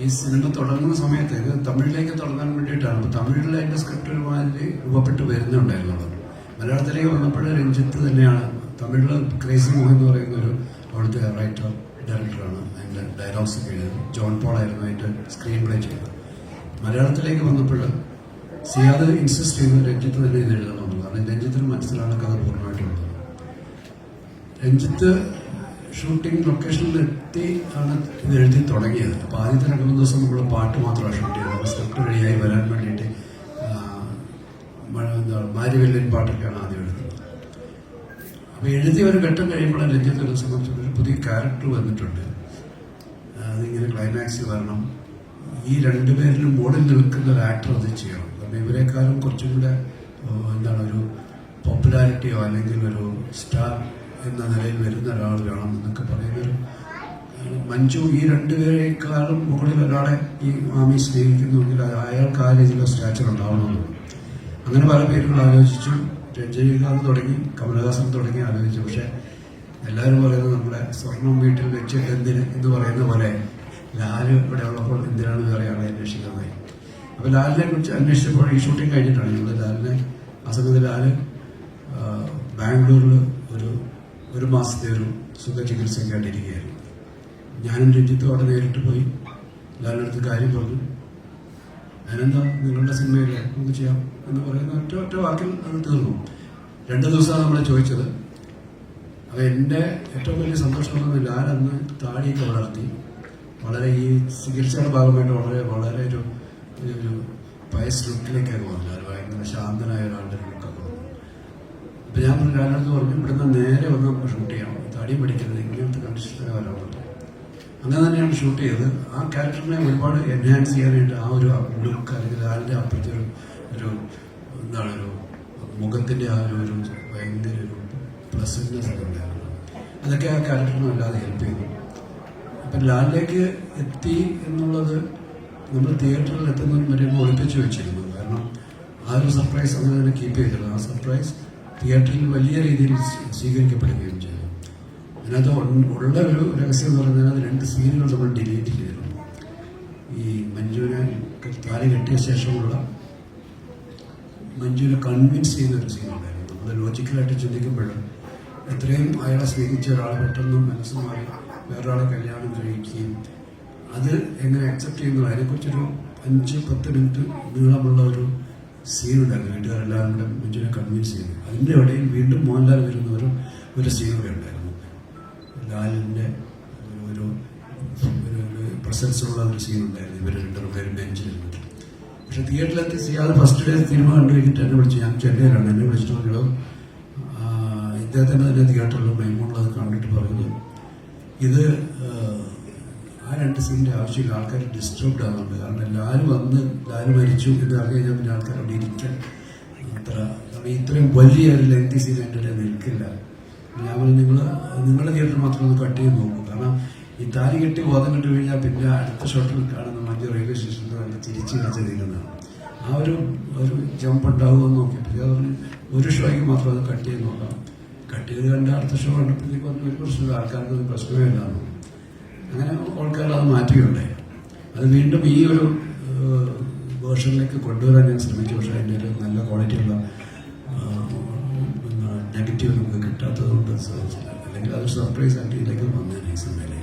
ഈ സിനിമ തുടങ്ങുന്ന സമയത്ത് ഇത് തമിഴിലേക്ക് തുടങ്ങാൻ വേണ്ടിയിട്ടാണ്. അപ്പോൾ തമിഴിൽ അതിൻ്റെ സ്ക്രിപ്റ്റ് ഒരുമാതിരി രൂപപ്പെട്ട് വരുന്നുണ്ടായിരുന്നുള്ളൂ. മലയാളത്തിലേക്ക് വന്നപ്പോൾ രഞ്ജിത്ത് തന്നെയാണ്. തമിഴിൽ ക്രേസി മോഹൻ എന്ന് പറയുന്ന ഒരു അവിടുത്തെ റൈറ്റർ ഡയറക്ടറാണ് അതിൻ്റെ ഡയലോഗ്സ് ഒക്കെ എഴുതുന്നത്. ജോൺ പോൾ ആയിരുന്നു അതിൻ്റെ സ്ക്രീൻ പ്ലേ ചെയ്തത്. മലയാളത്തിലേക്ക് വന്നപ്പോൾ സിയാദ് ഇൻസിസ്റ്റ് ചെയ്യുന്നത് രഞ്ജിത്ത് തന്നെ ഇത് എഴുതണമെന്ന്. കാരണം രഞ്ജിത്തിന് മനസ്സിലാണ് കഥ പൂർണ്ണമായിട്ടുള്ളത്. രഞ്ജിത്ത് ഷൂട്ടിംഗ് ലൊക്കേഷനിലെത്തി ആണ് ഇത് എഴുതി തുടങ്ങിയത്. അപ്പോൾ ആദ്യത്തെ 2-3 ദിവസം നമ്മൾ പാട്ട് മാത്രമാണ് ഷൂട്ട് ചെയ്തത്. അപ്പോൾ സ്ക്രിപ്റ്റ് റെഡിയായി വരാൻ വേണ്ടിയിട്ട് മാരിവെല്ലിൻ പാട്ടൊക്കെയാണ് ആദ്യം എഴുതുന്നത്. അപ്പോൾ എഴുതി ഒരു ഘട്ടം കഴിയുമ്പോഴാണ് രഞ്ജിത്തിനെ സംബന്ധിച്ചൊരു പുതിയ ക്യാരക്ടർ വന്നിട്ടുണ്ട്. അതിങ്ങനെ ക്ലൈമാക്സ് വരണം, ഈ രണ്ടുപേരിലും മോഡിൽ നിൽക്കുന്ന ഒരു ആക്ടർ അത് ചെയ്യണം. കാരണം ഇവരെക്കാളും കുറച്ചും കൂടെ ഒരു പോപ്പുലാരിറ്റിയോ അല്ലെങ്കിൽ ഒരു സ്റ്റാർ എന്ന നിലയിൽ വരുന്ന ഒരാൾ വേണം എന്നൊക്കെ പറയുന്നൊരു മഞ്ജു. ഈ രണ്ടുപേരെക്കാളും മുകളിൽ ഒരാളെ ഈ മാമി സ്നേഹിക്കുന്നുവെങ്കിൽ അയാൾക്ക് ആ രീതിയിലുള്ള സ്റ്റാച്ചർ ഉണ്ടാവണമെന്ന്. അങ്ങനെ പല പേരുകൾ ആലോചിച്ചു. രജനീകാന്ത് തുടങ്ങി, കമലഹാസൻ തുടങ്ങി ആലോചിച്ചു. പക്ഷെ എല്ലാവരും പറയുന്നത് നമ്മുടെ സ്വർണം വീട്ടിൽ വെച്ചിട്ട് എന്തിന് എന്ന് പറയുന്ന പോലെ ലാല് ഇവിടെ ഉള്ളപ്പോൾ എന്തിനാണ് വേറെ ആളെ അന്വേഷിക്കുന്നത്. അപ്പോൾ ലാലിനെ കുറിച്ച് അന്വേഷിച്ചപ്പോൾ ഈ ഷൂട്ടിങ് കഴിഞ്ഞിട്ടാണ് ഞങ്ങൾ ലാലിനെ ആ സമയത്ത് ലാല് ബാംഗ്ലൂരിൽ ഒരു മാസത്തെ ഒരു സുഖചികിത്സയ്ക്കായിട്ടിരിക്കുകയായിരുന്നു. ഞാനും രഞ്ജിത്തും അവിടെ നേരിട്ട് പോയി ലാലിനടുത്ത് കാര്യം പറഞ്ഞു. അതിനെന്താ നിങ്ങളുടെ സിനിമയിലെ നമുക്ക് ചെയ്യാം എന്ന് പറയുന്ന ഒറ്റ വാക്കിൽ അത് തീർന്നു. 2 ദിവസമാണ് നമ്മളെ ചോദിച്ചത്. അപ്പോൾ എൻ്റെ ഏറ്റവും വലിയ സന്തോഷം എന്ന് ലാൽ അന്ന് താടിയൊക്കെ വളർത്തി വളരെ ഈ ചികിത്സയുടെ ഭാഗമായിട്ട് വളരെ ഒരു വയസ്സ് ലുക്കിലേക്കാണ് പോകുന്നത്. ലാൽ ഭയങ്കര ശാന്തനായ ഒരാളുടെ ലുക്കൊക്കെ വന്നു. അപ്പം ഞാൻ ലാലിനടുത്ത് പറഞ്ഞു ഇവിടുന്ന് നേരെ വന്ന് നമുക്ക് ഷൂട്ട് ചെയ്യാം, താടിയും പഠിക്കരുത്, ഇങ്ങനത്തെ കണ്ടീഷനെ വരാറുണ്ട്. അങ്ങനെ തന്നെയാണ് ഷൂട്ട് ചെയ്തത്. ആ ക്യാരക്ടറിനെ ഒരുപാട് എൻഹാൻസ് ചെയ്യാനായിട്ട് ആ ഒരു ലുക്ക് അല്ലെങ്കിൽ ലാലിൻ്റെ അപ്പുറത്തെ ഒരു മുഖത്തിൻ്റെ ആ ഒരു ഭയങ്കര ഒരു പ്ലസന്റ്നെസ് ഒക്കെ ഉണ്ടായിരുന്നു. അതൊക്കെ ആ ക്യാരക്ടറിനെ വല്ലാതെ ഹെൽപ്പ് ചെയ്തു. അപ്പം ലാലിലേക്ക് എത്തി എന്നുള്ളത് നമ്മൾ തിയേറ്ററിൽ എത്തുന്നതിന് വരുമ്പോൾ ഒളിപ്പിച്ച് വെച്ചിരുന്നു. കാരണം ആ ഒരു സർപ്രൈസ് അങ്ങനെ തന്നെ കീപ്പ് ചെയ്തിരുന്നു. ആ സർപ്രൈസ് തിയേറ്ററിൽ വലിയ രീതിയിൽ സ്വീകരിക്കപ്പെടുകയും ചെയ്തു. അതിനകത്ത് ഉള്ള ഒരു രഹസ്യം എന്ന് പറയുന്നത് 2 സീനുകൾ നമ്മൾ ഡിലീറ്റ് ചെയ്തിരുന്നു. ഈ മഞ്ജുവിനെ താലി കെട്ടിയ ശേഷമുള്ള മഞ്ജുവിനെ കൺവിൻസ് ചെയ്യുന്ന ഒരു സീനുണ്ടായിരുന്നു. നമ്മൾ ലോജിക്കലായിട്ട് ചിന്തിക്കുമ്പോഴും എത്രയും അയാളെ സ്നേഹിച്ച ഒരാളെ പെട്ടെന്ന് മനസ്സ് മാറി വേറൊരാളെ കല്യാണം കഴിക്കുകയും അത് എങ്ങനെ അക്സെപ്റ്റ് ചെയ്യുന്നു അതിനെക്കുറിച്ചൊരു 5-10 മിനിറ്റ് നീളമുള്ള ഒരു സീനുണ്ടായിരുന്നു. വീട്ടുകാരെല്ലാവരും കൂടെ മഞ്ജുവിനെ കൺവിൻസ് ചെയ്തു. അതിൻ്റെ ഇടയിൽ വീണ്ടും മോഹൻലാൽ വരുന്ന ഒരു സീൻ കൂടെ ഉണ്ടായിരുന്നു. ലാലിൻ്റെ ഒരു പ്രസൻസുള്ള ഒരു സീൻ ഉണ്ടായിരുന്നു. ഇവർ 2 പേരും ബെഞ്ചിലിരുന്നിട്ട്. പക്ഷെ തിയേറ്ററിലെത്തി സിയാദ് ഫസ്റ്റ് ഡേ സിനിമ കണ്ടു കഴിഞ്ഞിട്ട് എന്നെ വിളിച്ചു. ഞാൻ ചെന്നൈയിലാണ്. എന്നെ വിളിച്ചിട്ട് പറഞ്ഞു ഇദ്ദേഹത്തിൻ്റെ തന്നെ തിയേറ്ററിൽ മൈമൂണിൽ കണ്ടിട്ട് പറഞ്ഞത് ഇത് ആ 2 സീനിൻ്റെ ആവശ്യമില്ല, ആൾക്കാർ ഡിസ്റ്റർബ്ഡ് ആകുന്നുണ്ട്. കാരണം ലാല് മരിച്ചു എന്ന് അറിഞ്ഞു കഴിഞ്ഞാൽ പിന്നെ ആൾക്കാർ അവിടെ ഇരിക്കാൻ ഇത്രയും വലിയ ഒരു ലെങ്തി സീൻ എൻ്റെ ഇടയിൽ നിൽക്കില്ല. ഞാൻ പറഞ്ഞു നിങ്ങളുടെ തിയേറ്റർ മാത്രം ഒന്ന് കട്ട് ചെയ്ത് നോക്കും. കാരണം ഈ താലി കെട്ടി ബോധം കെട്ടി കഴിഞ്ഞാൽ പിന്നെ അടുത്ത ഷോട്ടിൽ കാണുന്ന മറ്റു റെയിൽവേ സ്റ്റേഷനിൽ നല്ല തിരിച്ച് കളിച്ച് നീങ്ങുന്നതാണ്. ആ ഒരു ജമ്പ് ഉണ്ടാവുമെന്ന് നോക്കിയപ്പോൾ ഞാൻ പറഞ്ഞു ഒരു ഷോയ്ക്ക് മാത്രം അത് കട്ട് ചെയ്ത് നോക്കാം. കട്ട് ചെയ്ത് കണ്ട അടുത്ത ഷോ കണ്ടപ്പോഴത്തേക്ക് പറഞ്ഞു ഒരു പ്രശ്നമില്ല, ആൾക്കാർക്ക് ഒരു പ്രശ്നമേ ഇല്ലായിരുന്നു. അങ്ങനെ ആൾക്കാർ അത് മാറ്റുകയുണ്ടായി. അത് വീണ്ടും ഈ ഒരു വേർഷനിലേക്ക് കൊണ്ടുവരാൻ ഞാൻ ശ്രമിച്ചു. പക്ഷേ അതിൻ്റെ ഒരു നല്ല ക്വാളിറ്റിയുള്ള നെഗറ്റീവ് നമുക്ക് കിട്ടാത്തത് കൊണ്ട് സാധിച്ചില്ല. അല്ലെങ്കിൽ അതൊരു സർപ്രൈസ് ആയിട്ട് ഇതിലേക്ക് വന്നേനെ ഈ സിനിമയിലേക്ക്.